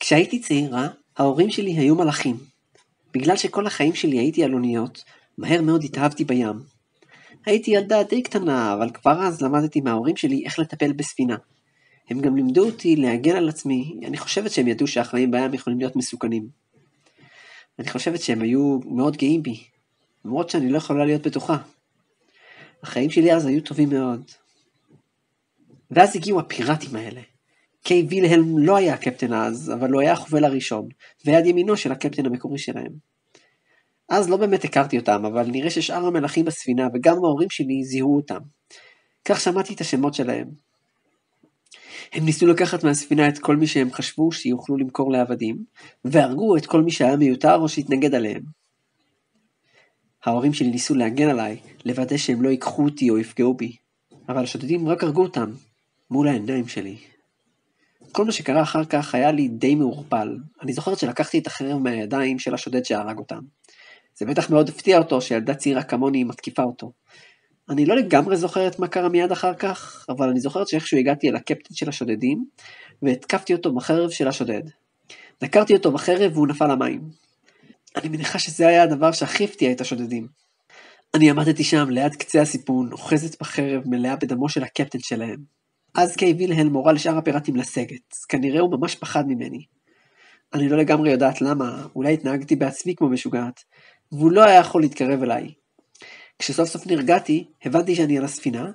כשהייתי צעירה, ההורים שלי היו מלאכים. בגלל שכל החיים שלי הייתי על אוניות, מהר מאוד התאהבתי בים. הייתי ילדה די קטנה, אבל כבר אז למדתי מההורים שלי איך לטפל בספינה. הם גם לימדו אותי להגן על עצמי, אני חושבת שהם ידעו שהחיים בים יכולים להיות מסוכנים. אני חושבת שהם היו מאוד גאים בי, למרות שאני לא יכולה להיות בטוחה. החיים שלי אז היו טובים מאוד. ואז הגיעו הפיראטים האלה. קיי וילהלם לא היה הקפטן אז, אבל הוא היה החובל הראשון, ויד ימינו של הקפטן המקורי שלהם. אז לא באמת הכרתי אותם, אבל נראה ששאר המלאכים בספינה וגם ההורים שלי זיהו אותם. כך שמעתי את השמות שלהם. הם ניסו לקחת מהספינה את כל מי שהם חשבו שיוכלו למכור לעבדים, והרגו את כל מי שהיה מיותר או שהתנגד עליהם. ההורים שלי ניסו להגן עליי, לוודא שהם לא ייקחו אותי או יפגעו בי, אבל השודדים רק הרגו אותם, מול העיניים שלי. כל מה שקרה אחר כך היה לי די מעורפל. אני זוכרת שלקחתי את החרב מהידיים של השודד שהרג אותם. זה בטח מאוד הפתיע אותו שילדה צעירה כמוני מתקיפה אותו. אני לא לגמרי זוכרת מה קרה מיד אחר כך, אבל אני זוכרת שאיכשהו הגעתי אל הקפטן של השודדים, והתקפתי אותו בחרב של השודד. דקרתי אותו בחרב והוא נפל למים. אני מניחה שזה היה הדבר שהכי הפתיע את השודדים. אני עמדתי שם ליד קצה הסיפון, אוחזת בחרב מלאה בדמו של הקפטן שלהם. אז קיי וילהלם הורה לשאר הפיראטים לסגת, כנראה הוא ממש פחד ממני. אני לא לגמרי יודעת למה, אולי התנהגתי בעצמי כמו משוגעת, והוא לא היה יכול להתקרב אליי. כשסוף סוף נרגעתי, הבנתי שאני על הספינה,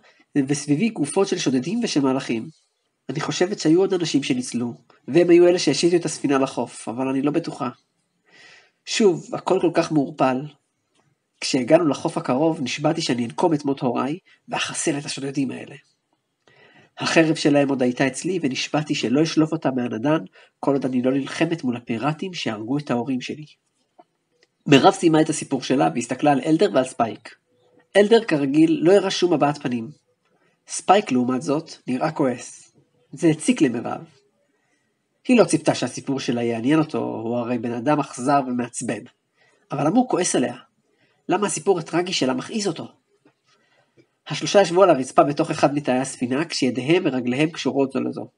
וסביבי גופות של שודדים ושל מלאכים. אני חושבת שהיו עוד אנשים שניצלו, והם היו אלה שהשיתו את הספינה לחוף, אבל אני לא בטוחה. שוב, הכל כל כך מעורפל. כשהגענו לחוף הקרוב, נשבעתי שאני אנקום את מות הוריי, ואחסל את השודדים האלה. החרב שלהם עוד הייתה אצלי, ונשבעתי שלא אשלוף אותה מהנדן, כל עוד אני לא נלחמת מול הפיראטים שהרגו את ההורים שלי. מירב סיימה את הסיפור שלה, והסתכלה על אלדר ועל ספייק. אלדר כרגיל לא הראה שום הבעת פנים. ספייק לעומת זאת נראה כועס. זה הציק למירב. היא לא ציפתה שהסיפור שלה יעניין אותו, הוא הרי בן אדם אכזר ומעצבן. אבל למה הוא כועס עליה? למה הסיפור הטרגי שלה מכעיס אותו? השלושה ישבו על הרצפה בתוך אחד מתאי הספינה, כשידיהם ורגליהם קשורות זו לזו.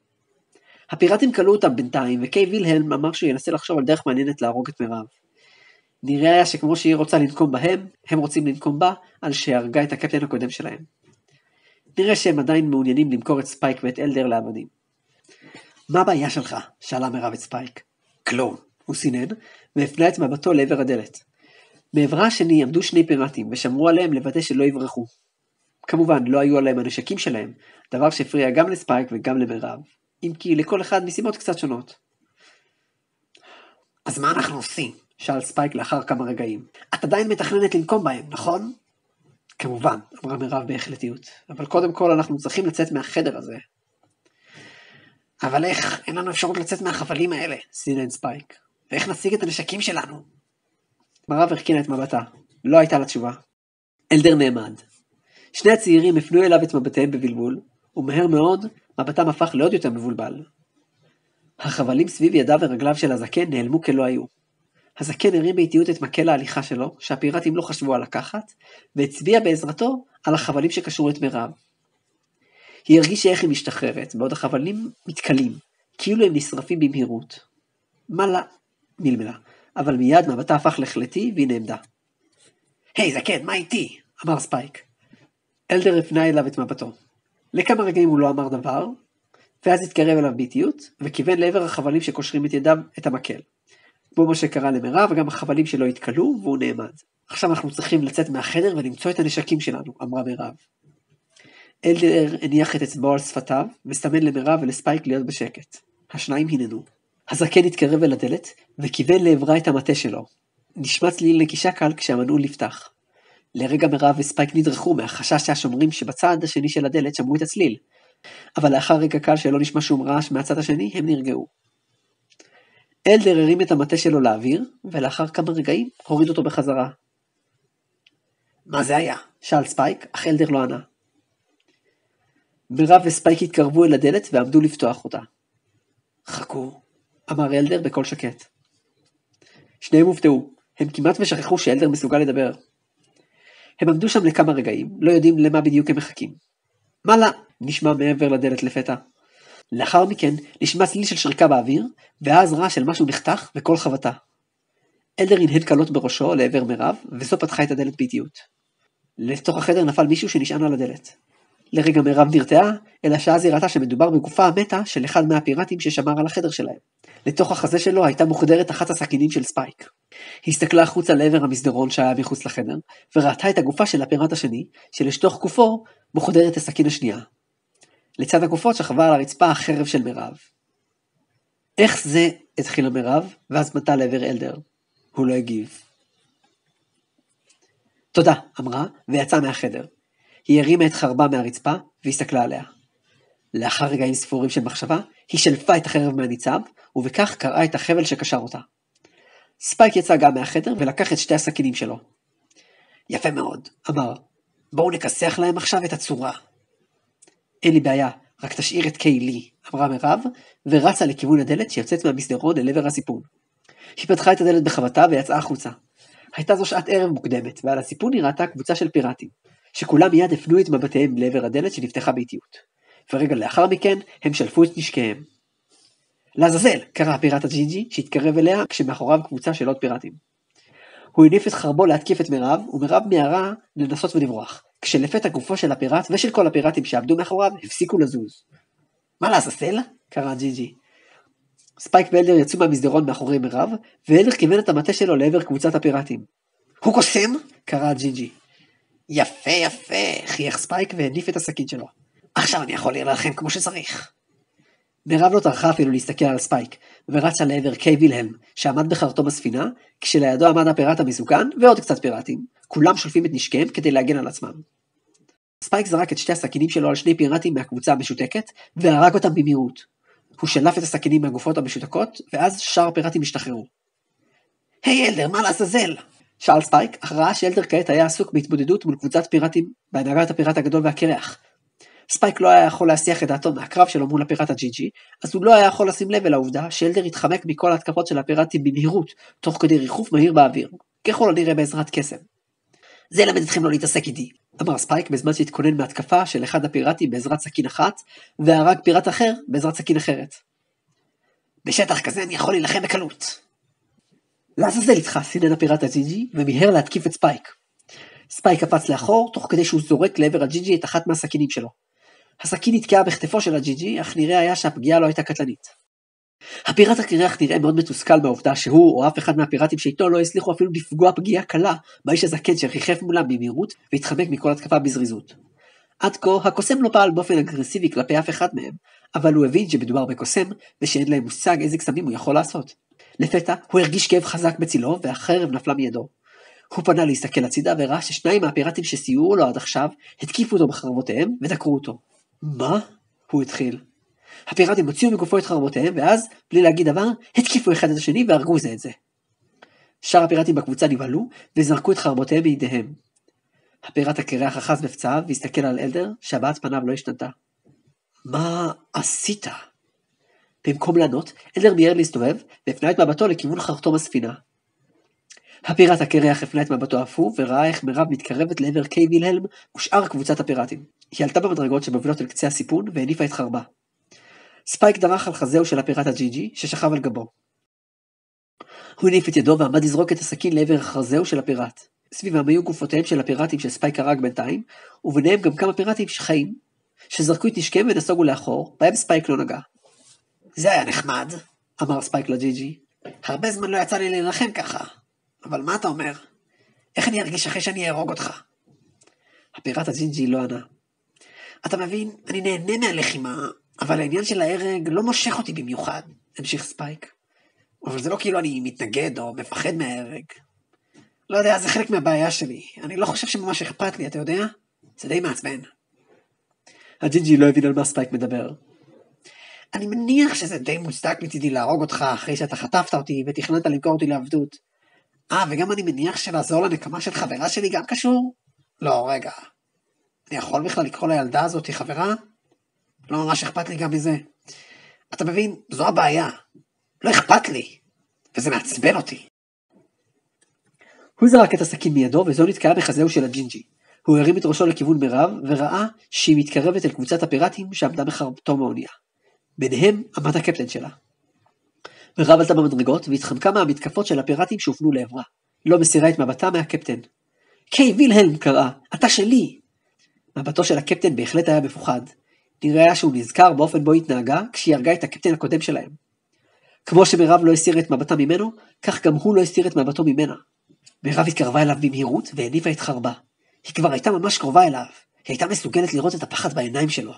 הפיראטים קלו אותם בינתיים, וקיי וילהלם אמר שהוא ינסה לחשוב על דרך מעניינת להרוג את מירב. נראה היה שכמו שהיא רוצה לנקום בהם, הם רוצים לנקום בה, על שהרגה את הקפטן הקודם שלהם. נראה שהם עדיין מעוניינים למכור את ספייק ואת אלדר לעבדים. מה הבעיה שלך? שאלה מירב את ספייק. כלום, הוא סינן, והפנה את מבטו לעבר הדלת. מעברה השני עמדו שני פיראטים, ושמרו עליהם לוודא שלא יברחו. כמובן, לא היו עליהם הנשקים שלהם, דבר שהפריע גם לספייק וגם למירב, אם כי לכל אחד מסיבות קצת שונות. אז מה אנחנו עושים? שאל ספייק לאחר כמה רגעים. את עדיין מתכננת לנקום בהם, נכון? כמובן, אמרה מירב בהחלטיות, אבל קודם כל אנחנו צריכים לצאת מהחדר הזה. אבל איך? אין לנו אפשרות לצאת מהחבלים האלה, סינן ספייק. ואיך נשיג את הנשקים שלנו? מירב הרכינה את מבטה, לא הייתה לה תשובה. אלדר נעמד. שני הצעירים הפנו אליו את מבטיהם בבלבול, ומהר מאוד מבטם הפך לעוד יותר מבולבל. החבלים סביב ידיו ורגליו של הזקן נעלמו כלא היו. הזקן הרים באיטיות את מקל ההליכה שלו, שהפיראטים לא חשבו על לקחת, והצביע בעזרתו על החבלים שקשרו את מירב. היא הרגישה איך היא משתחררת, בעוד החבלים מתקלים, כאילו הם נשרפים במהירות. מה לה? מלמלה, אבל מיד מבטה הפך לחלטי והיא נעמדה. היי זקן, מה איתי? אמר ספייק. אלדר הפנה אליו את מבטו. לכמה רגעים הוא לא אמר דבר, ואז התקרב אליו באיטיות, וכיוון לעבר החבלים שקושרים את ידיו את המקל. כמו מה שקרה למירב, וגם החבלים שלו התקלו, והוא נעמד. עכשיו אנחנו צריכים לצאת מהחדר ולמצוא את הנשקים שלנו, אמרה מירב. אלדר הניח את אצבעו על שפתיו, וסתמן למירב ולספייק להיות בשקט. השניים הננו. הזקן התקרב אל הדלת, וכיוון לעברה את המטה שלו. נשמע צליל נקישה קל כשהמנעול נפתח. לרגע מירב וספייק נדרכו מהחשש שהשומרים שבצד השני של הדלת שמעו את הצליל. אבל לאחר רגע קל שלא נשמע שום רעש מהצד השני, הם נרגעו. אלדר הרים את המטה שלו לאוויר, ולאחר כמה רגעים הוריד אותו בחזרה. מה זה היה? שאל ספייק, אך אלדר לא ענה. מירב וספייק התקרבו אל הדלת ועמדו לפתוח אותה. חכו, אמר אלדר בקול שקט. שניהם הופתעו, הם כמעט ושכחו שאלדר מסוגל לדבר. הם עמדו שם לכמה רגעים, לא יודעים למה בדיוק הם מחכים. מה לה? נשמע מעבר לדלת לפתע. לאחר מכן נשמע צליל של שריקה באוויר, ואז רעש של משהו נחתך וקול חבטה. אלדר הנהן קלות בראשו לעבר מירב, וזו פתחה את הדלת באיטיות. לתוך החדר נפל מישהו שנשען על הדלת. לרגע מירב נרתעה, אלא שאז היא ראתה שמדובר בגופה המתה של אחד מהפיראטים ששמר על החדר שלהם. לתוך החזה שלו הייתה מוחדרת אחת הסכינים של ספייק. היא הסתכלה החוצה לעבר המסדרון שהיה מחוץ לחדר, וראתה את הגופה של הפיראט השני, שלשתוך גופו מוחדרת הסכין השנייה. לצד הגופות שכבה על הרצפה החרב של מירב. איך זה? התחילה מירב, ואז פנתה לעבר אלדר. הוא לא הגיב. תודה, אמרה, ויצאה מהחדר. היא הרימה את חרבה מהרצפה, והסתכלה עליה. לאחר רגעים ספורים של מחשבה, היא שלפה את החרב מהניצב, ובכך קראה את החבל שקשר אותה. ספייק יצא גם מהחדר, ולקח את שתי הסכינים שלו. יפה מאוד, אמר. בואו נכסח להם עכשיו את הצורה. אין לי בעיה, רק תשאיר את קיי לי, אמרה מירב, ורצה לכיוון הדלת שיוצאת מהמסדרון אל עבר הסיפון. היא פתחה את הדלת בחבטה ויצאה החוצה. הייתה זו שעת ערב מוקדמת, ועל הסיפון היא ראתה קבוצה של פיראטים, שכולם מיד הפנו את מבטיהם לעבר הדלת שנפתחה באיטיות. ורגע לאחר מכן הם שלפו את נשקיהם. לעזאזל, קרא הפיראט הג'ינג'י שהתקרב אליה כשמאחוריו קבוצה של עוד פיראטים. הוא הניף את חרבו להתקיף את מירב, ומירב מיהרה לנסות ולברוח, כשלפתע גופו של הפיראט ושל כל הפיראטים שעבדו מאחוריו הפסיקו לזוז. מה לעזאזל? קרא הג'ינג'י. ספייק ואלדר יצאו מהמסדרון מאחורי מירב, ואלדר כיוון את המטה שלו לעבר קבוצת הפיראטים. הוא קוסם? קרא הג'ינג'י. יפה יפה, חייך ספייק והניף את הסכין שלו. עכשיו אני יכול לראות לכם כמו שצריך. מירב לא טרחה אפילו להסתכל על ספייק, ורצה לעבר קיי וילהלם, שעמד בחרטום הספינה, כשלידו עמד הפיראט המסוכן ועוד קצת פיראטים, כולם שולפים את נשקיהם כדי להגן על עצמם. ספייק זרק את שתי הסכינים שלו על שני פיראטים מהקבוצה המשותקת, והרג אותם במהירות. הוא שלף את הסכינים מהגופות המשותקות, ואז שאר הפיראטים השתחררו. היי אלדר, מה לעזאזל? שאל ספייק, אך ראה שאלדר כעת היה עסוק בהתמודדות מול קבוצת פיראטים, בהנהגת הפיראט הגדול והקרח. ספייק לא היה יכול להסיח את דעתו מהקרב שלו מול הפיראט הג'ינג'י, אז הוא לא היה יכול לשים לב אל העובדה שאלדר התחמק מכל ההתקפות של הפיראטים במהירות, תוך כדי ריחוף מהיר באוויר, ככל הנראה בעזרת קסם. זה למד אתכם לא להתעסק איתי, אמר ספייק בזמן שהתכונן מהתקפה של אחד הפיראטים בעזרת סכין אחת, והרג פיראט אחר בעזרת סכין אחרת. בשטח כזה אני יכול להילחם בקלות. לעזאזל איתך, סינן הפיראט הג'ינג'י, ומיהר להתקיף את ספייק. ספייק קפץ לאחור, תוך כדי שהוא זורק לעבר הג'ינג'י את אחת מהסכינים שלו. הסכין נתקעה בכתפו של הג'ינג'י, אך נראה היה שהפגיעה לא הייתה קטלנית. הפיראט הקרח נראה מאוד מתוסכל מהעובדה שהוא או אף אחד מהפיראטים שאיתו לא הצליחו אפילו לפגוע פגיעה קלה באיש הזקן שריחף מולם במהירות והתחמק מכל התקפה בזריזות. עד כה הקוסם לא פעל באופן אגרסיבי כלפי אף אחד מהם, אבל הוא הבין שמדובר בקוסם ושאין להם מושג איזה קסמים הוא יכול לעשות. לפתע הוא הרגיש כאב חזק בצילו והחרב נפלה מידו. הוא פנה להסתכל הצידה וראה ששניים מהפיראטים שסייעו לו עד עכשיו התקיפו אותו בחרבותיהם ודקרו אותו. מה? הוא התחיל. הפיראטים הוציאו מגופו את חרבותיהם, ואז, בלי להגיד דבר, התקיפו אחד את השני והרגו זה את זה. שאר הפיראטים בקבוצה נבהלו, וזרקו את חרבותיהם בידיהם. הפיראט הקרח אחז בפצעיו, והסתכל על אלדר, שהבעת פניו לא השתנתה. מה עשית? במקום לענות, אלדר מיהר להסתובב, והפנה את מבטו לכיוון חרטום הספינה. הפיראט הקרח הפנה את מבטו אפוא, וראה איך מירב מתקרבת לעבר קיי וילהלם, ושאר קבוצת הפיראטים. היא עלתה במדרגות שמובילות אל קצה הסיפון, והניפה את חרבה. ספייק דרך על חזהו של הפיראט הג'ינג'י, ששכב על גבו. הוא הניף את ידו ועמד לזרוק את הסכין לעבר חזהו של הפיראט. סביבם היו גופותיהם של הפיראטים שספייק הרג בינתיים, וביניהם גם כמה פיראטים שחיים, שזרקו את נשקיהם ונסוגו לאחור, בהם ספייק לא נגע. זה היה נחמד, אמר ספייק לג'ינג'י. הרבה זמן לא יצא לי להילחם ככה. אבל מה אתה אומר? איך אני ארגיש אחרי שאני אהרוג אותך? הפיראט הג'ינג'י לא ענה. אתה מבין, אני נהנה מהלחימה, אבל העניין של ההרג לא מושך אותי במיוחד, המשיך ספייק. אבל זה לא כאילו אני מתנגד או מפחד מההרג. לא יודע, זה חלק מהבעיה שלי. אני לא חושב שממש אכפת לי, אתה יודע? זה די מעצבן. הג'ינג'י לא הבין על מה ספייק מדבר. אני מניח שזה די מוצדק מצידי להרוג אותך אחרי שאתה חטפת אותי ותכננת למכור אותי לעבדות. וגם אני מניח שלעזור לנקמה של חברה שלי גם קשור? לא, רגע. אני יכול בכלל לקרוא לילדה הזאת חברה? לא ממש אכפת לי גם מזה. אתה מבין, זו הבעיה. לא אכפת לי. וזה מעצבן אותי. הוא זרק את הסכין מידו, וזו נתקעה בחזהו של הג'ינג'י. הוא הרים את ראשו לכיוון מירב, וראה שהיא מתקרבת אל קבוצת הפיראטים שעמדה בחרבתו מאוניה. ביניהם עמד הקפטן שלה. מירב עלתה במדרגות והתחמקה מהמתקפות של הפיראטים שהופנו לעברה. לא מסירה את מבטה מהקפטן. קיי וילהלם, קראה, אתה שלי! מבטו של הקפטן בהחלט היה מפוחד. נראה שהוא נזכר באופן בו התנהגה כשהיא הרגה את הקפטן הקודם שלהם. כמו שמירב לא הסיר את מבטה ממנו, כך גם הוא לא הסיר את מבטו ממנה. מירב התקרבה אליו במהירות והניפה את חרבה. היא כבר הייתה ממש קרובה אליו. היא הייתה מסוגלת לראות את הפחד בעיניים שלו.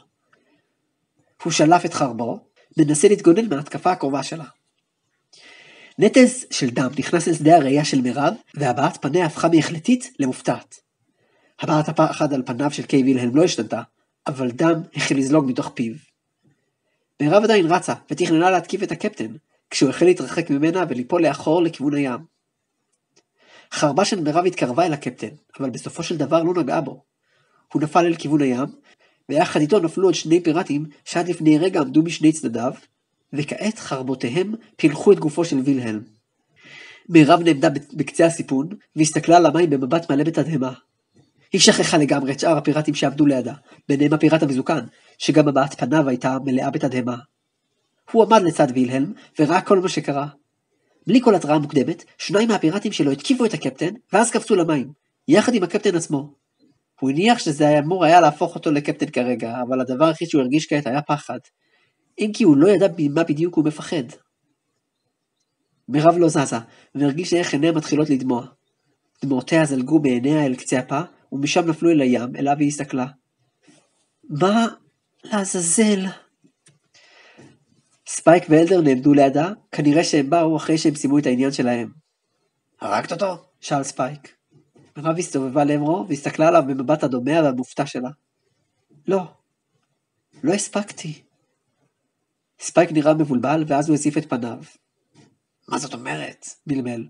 הוא שלף את חרבו, מנסה להתגונן מההתקפה הקרובה שלה. נטז של דם נכנס לשדה הראייה של מירב, והבעת פניה הפכה מהחלטית למופתעת. הבעת הפחד על פניו של קיי וילהלם לא השתנתה, אבל דם החל לזלוג מתוך פיו. מירב עדיין רצה ותכננה להתקיף את הקפטן, כשהוא החל להתרחק ממנה וליפול לאחור לכיוון הים. חרבה של מירב התקרבה אל הקפטן, אבל בסופו של דבר לא נגעה בו. הוא נפל אל כיוון הים, ויחד איתו נפלו עוד שני פיראטים שעד לפני רגע עמדו משני צדדיו, וכעת חרבותיהם פילחו את גופו של וילהלם. מירב נעמדה בקצה הסיפון, והסתכלה על המים במבט מלא בתדהמה. היא שכחה לגמרי את שאר הפיראטים שעמדו לידה, ביניהם הפיראט המזוקן, שגם הבעת פניו הייתה מלאה בתדהמה. הוא עמד לצד וילהלם, וראה כל מה שקרה. בלי כל התראה מוקדמת, שניים מהפיראטים שלו התקיפו את הקפטן, ואז קפצו למים, יחד עם הקפטן עצמו. הוא הניח שזה אמור היה להפוך אותו לקפטן כרגע, אבל הדבר הכי שהוא הרגיש כעת היה פחד. אם כי הוא לא ידע ממה בדיוק הוא מפחד. מירב לא זזה, והרגיש איך עיניה מתחילות לדמוע. דמעותיה זלגו בעיניה אל קצה הפה, ומשם נפלו אל הים, אליו היא הסתכלה. מה לעזאזל? ספייק ואלדר נעמדו לידה, כנראה שהם באו אחרי שהם סיימו את העניין שלהם. הרגת אותו? שאל ספייק. מירב הסתובבה לעברו, והסתכלה עליו במבט הדומה והמופתע שלה. לא הספקתי. ספייק נראה מבולבל, ואז הוא הסיף את פניו. מה זאת אומרת? מלמל.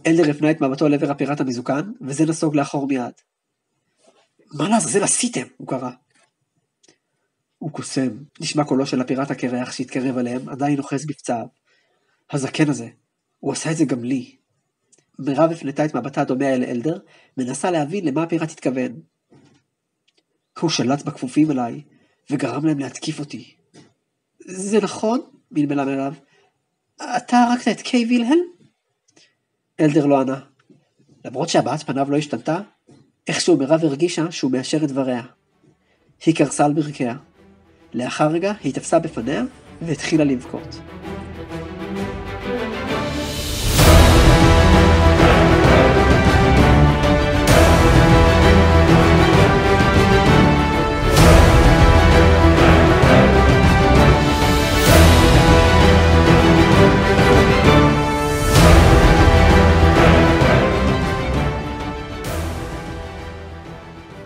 אלדר הפנה את מבטו לעבר הפיראט המזוקן, וזה נסוג לאחור מיד. מה לעזאזל עשיתם? הוא קרא. הוא קוסם, נשמע קולו של הפיראט הקרח שהתקרב אליהם, עדיין אוחז בפצעיו. הזקן הזה, הוא עשה את זה גם לי. מירב הפנתה את מבטה הדומה אל אלדר, מנסה להבין למה הפיראט התכוון. הוא שלט בכפופים אליי, וגרם להם להתקיף אותי. זה נכון? מלמלה מירב. אתה הרגת את קיי וילהלם? אלדר לא ענה. למרות שהבעת פניו לא השתנתה, איכשהו מירב הרגישה שהוא מאשר את דבריה. היא קרסה על ברכיה. לאחר רגע היא תפסה בפניה והתחילה לבכות.